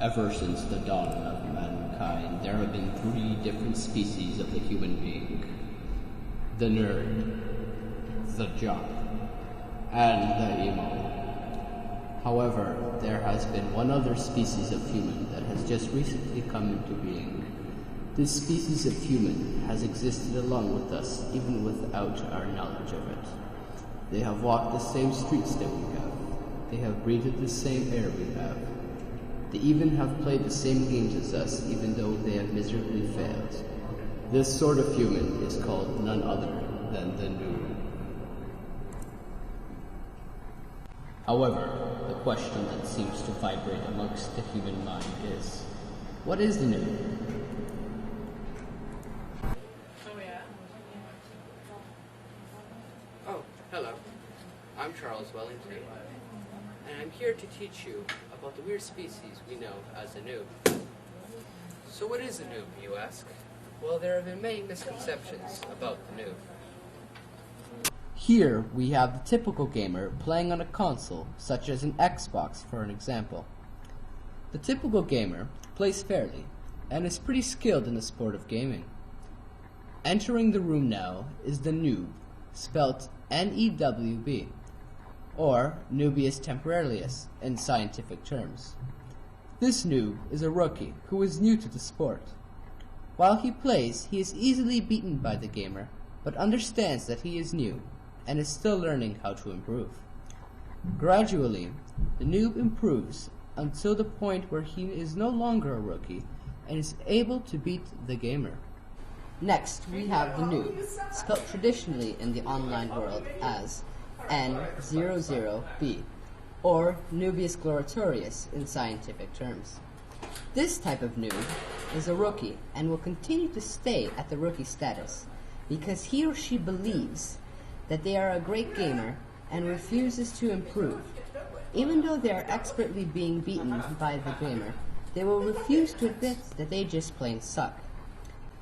Ever since the dawn of mankind, there have been three different species of the human being. The nerd, the jock, and the emo. However, there has been one other species of human that has just recently come into being. This species of human has existed along with us even without our knowledge of it. They have walked the same streets that we have. They have breathed the same air we have. They even have played the same games as us, even though they have miserably failed. This sort of human is called none other than the noob. However, the question that seems to vibrate amongst the human mind is, what is the noob? Oh, hello. I'm Charles Wellington, and I'm here to teach you about the weird species we know as a noob. So what is a noob, you ask? Well, there have been many misconceptions about the noob. Here we have the typical gamer playing on a console, such as an Xbox for an example. The typical gamer plays fairly, and is pretty skilled in the sport of gaming. Entering the room now is the noob, spelt N-E-W-B, or Nubius temporarius in scientific terms. This noob is a rookie who is new to the sport. While he plays, he is easily beaten by the gamer, but understands that he is new and is still learning how to improve. Gradually, the noob improves until the point where he is no longer a rookie and is able to beat the gamer. Next, we have the noob, spelled traditionally in the online world as n00b, or Nubius gloritorius in scientific terms. This type of noob is a rookie and will continue to stay at the rookie status because he or she believes that they are a great gamer and refuses to improve. Even though they are expertly being beaten by the gamer, they will refuse to admit that they just plain suck.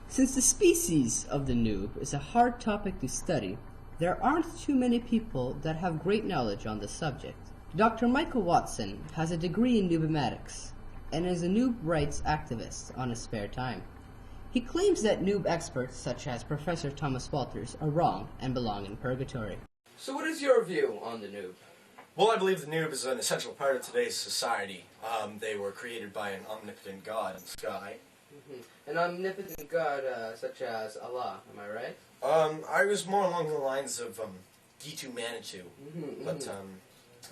Since the species of the noob is a hard topic to study, there aren't too many people that have great knowledge on the subject. Dr. Michael Watson has a degree in noobematics and is a noob rights activist on his spare time. He claims that noob experts such as Professor Thomas Walters are wrong and belong in purgatory. So what is your view on the noob? Well, I believe the noob is an essential part of today's society. They were created by an omnipotent God in the sky. An omnipotent God such as Allah, am I right? I was more along the lines of Gitu Manitou, but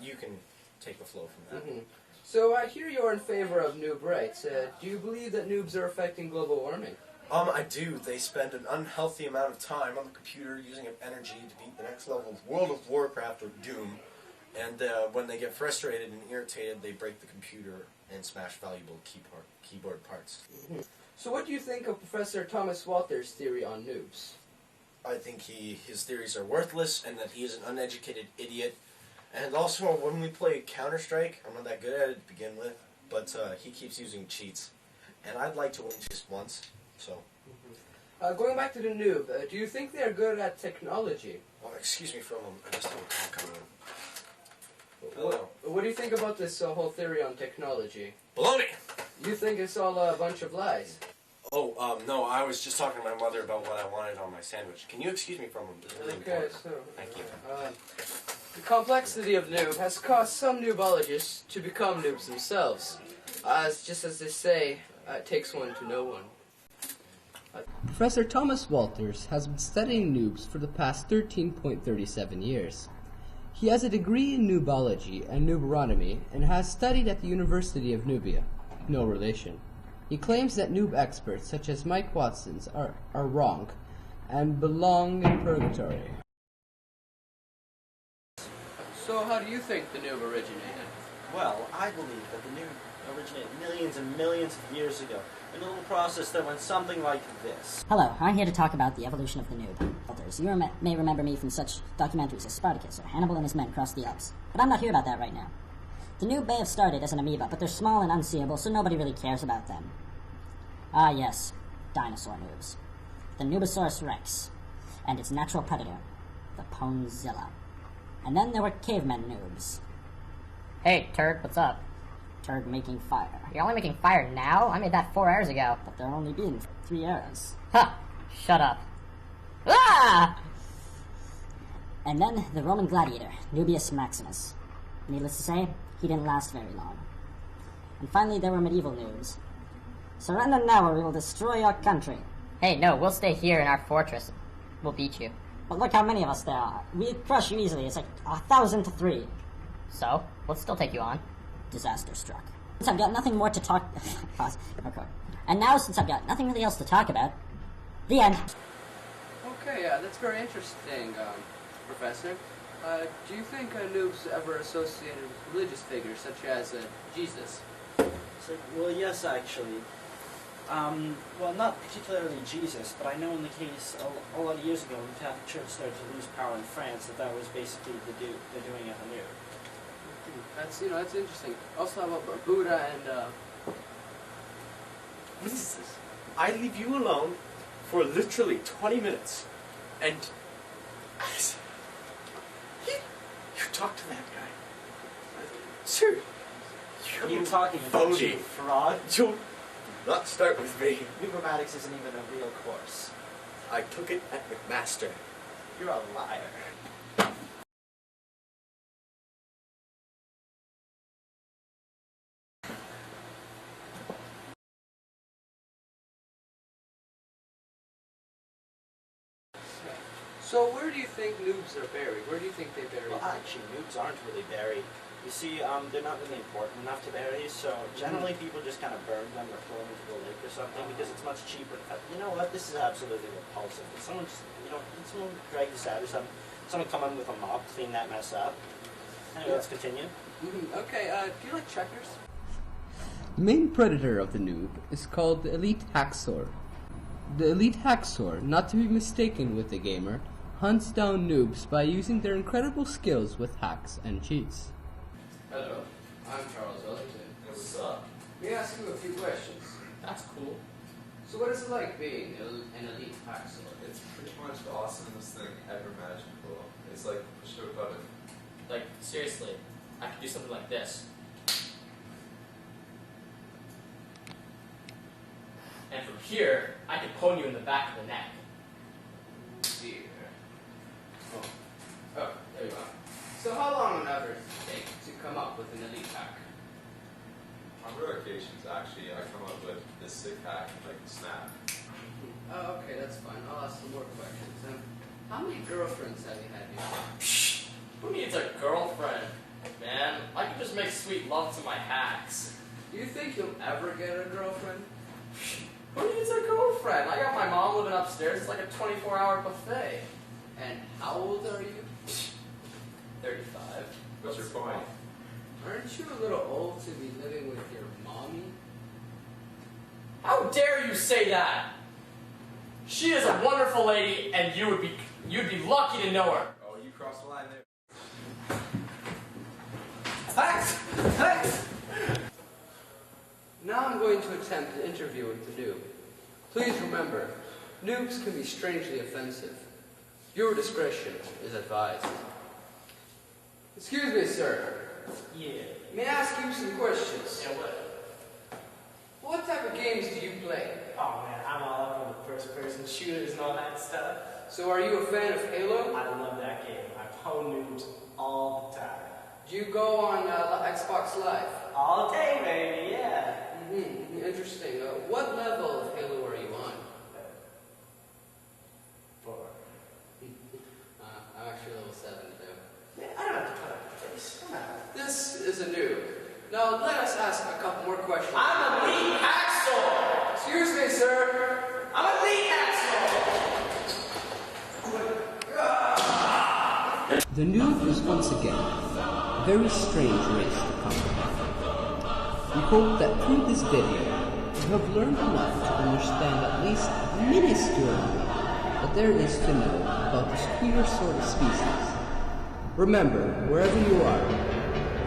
you can take the flow from that. So I hear you're in favor of noob rights. Do you believe that noobs are affecting global warming? I do. They spend an unhealthy amount of time on the computer using energy to beat the next level of World of Warcraft or Doom, and when they get frustrated and irritated, they break the computer and smash valuable keyboard parts. So what do you think of Professor Thomas Walters' theory on noobs? I think his theories are worthless and that he is an uneducated idiot. And also, when we play Counter-Strike, I'm not that good at it to begin with, but he keeps using cheats. And I'd like to win just once, so. Going back to the noob, do you think they're good at technology? Oh, excuse me for a moment, I just have a call coming in. Hello. What do you think about this whole theory on technology? Baloney! You think it's all a bunch of lies? Oh, no, I was just talking to my mother about what I wanted on my sandwich. Can you excuse me for a moment? This is really important. So, Thank you. The complexity of noob has caused some noobologists to become noobs themselves. Just as they say, it takes one to know one. Professor Thomas Walters has been studying noobs for the past 13.37 years. He has a degree in noobology and nooberonomy and has studied at the University of Nubia. No relation. He claims that noob experts such as Mike Watson's are wrong and belong in purgatory. So how do you think the noob originated? Well, I believe that the noob originated millions and millions of years ago in a little process that went something like this. Hello, I'm here to talk about the evolution of the noob. You may remember me from such documentaries as Spartacus or Hannibal and his men crossed the Alps. But I'm not here about that right now. The noob may have started as an amoeba, but they're small and unseeable, so nobody really cares about them. Ah yes, dinosaur noobs. The Noobosaurus rex, and its natural predator, the Ponezilla. And then there were cavemen noobs. Hey, turd, what's up? turd making fire. You're only making fire now? I made that 4 hours ago. But there only been 3 eras. Ha! Shut up. Ah! And then the Roman gladiator, Nubius Maximus. Needless to say, he didn't last very long. And finally there were medieval noobs. Surrender now or we will destroy your country. Hey, no, we'll stay here in our fortress. We'll beat you. But look how many of us there are. We crush you easily. It's like 1,000 to 3. So, we'll still take you on. Disaster struck. Since I've got nothing more to talk... Pause. Okay. And now, since I've got nothing really else to talk about, the end. Okay, that's very interesting, Professor. Do you think noobs ever associated with religious figures such as Jesus? So, well, yes, actually. Well, not particularly Jesus, but I know in the case a lot of years ago when the Catholic Church started to lose power in France, that was basically the doing of a noob. That's that's interesting. Also, how about Buddha and What is this? I leave you alone for literally 20 minutes, and you talk to that guy. Sir, What are you talking about, phony you fraud? Do not start with me. Nubomatic isn't even a real course. I took it at McMaster. You're a liar. So where do you think noobs are buried? Where do you think they bury Well, them? actually, noobs aren't really buried. You see, they're not really important enough to bury, so generally people just kind of burn them or throw them into the lake or something because it's much cheaper. You know what? This is absolutely repulsive. If someone just, did someone drag this out or something? Someone come in with a mop, clean that mess up. Anyway, let's continue. Okay, do you like checkers? The main predator of the noob is called the elite hacksaw. The elite hacksaw, not to be mistaken with the gamer, hunts down noobs by using their incredible skills with hacks and cheats. Hello, I'm Charles Wellington. What's up? May I ask you a few questions? That's cool. So what is it like being an elite hacksaw? It's pretty much the awesomest thing ever imaginable. It's like push of a button. Like, seriously, I could do something like this. And from here, I could pwn you in the back of the neck. Dear. Oh, there you are. So how long on average does it take to come up with an elite hack? On rare occasions, actually, I come up with this sick hack, like snap. Oh, okay, that's fine. I'll ask some more questions. How many girlfriends have you had before? Who needs a girlfriend? Man, I can just make sweet love to my hacks. Do you think you'll ever get a girlfriend? Who needs a girlfriend? I got my mom living upstairs. It's like a 24-hour buffet. And how old are you? 35. What's your point? Aren't you a little old to be living with your mommy? How dare you say that? She is a wonderful lady, and you'd be lucky to know her. Oh, you crossed the line there. Hacks! Hacks! Now I'm going to attempt an interview with the noob. Please remember, noobs can be strangely offensive. Your discretion is advised. Excuse me, sir. Yeah. May I ask you some questions? Yeah, what? What type of games do you play? Oh man, I'm all up on the first-person shooters and all that stuff. So are you a fan of Halo? I love that game. I pwn noobs all the time. Do you go on Xbox Live? All day, baby, yeah. Interesting. What level of Halo are you on? 4. I'm actually level 7 too. Man, I don't have to put up with this. Come on. This is a noob. Now let us ask a couple more questions. I'm elite hacksaw! Excuse me, sir. I'm elite hacksaw! The noob is once again a very strange race to comprehend. We hope that through this video you have learned enough to understand at least minusculely what there is to know about this queer sort of species. Remember, wherever you are,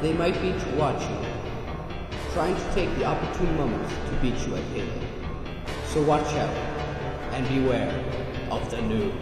they might be watching, trying to take the opportune moment to beat you at Halo. So watch out, and beware of the noob.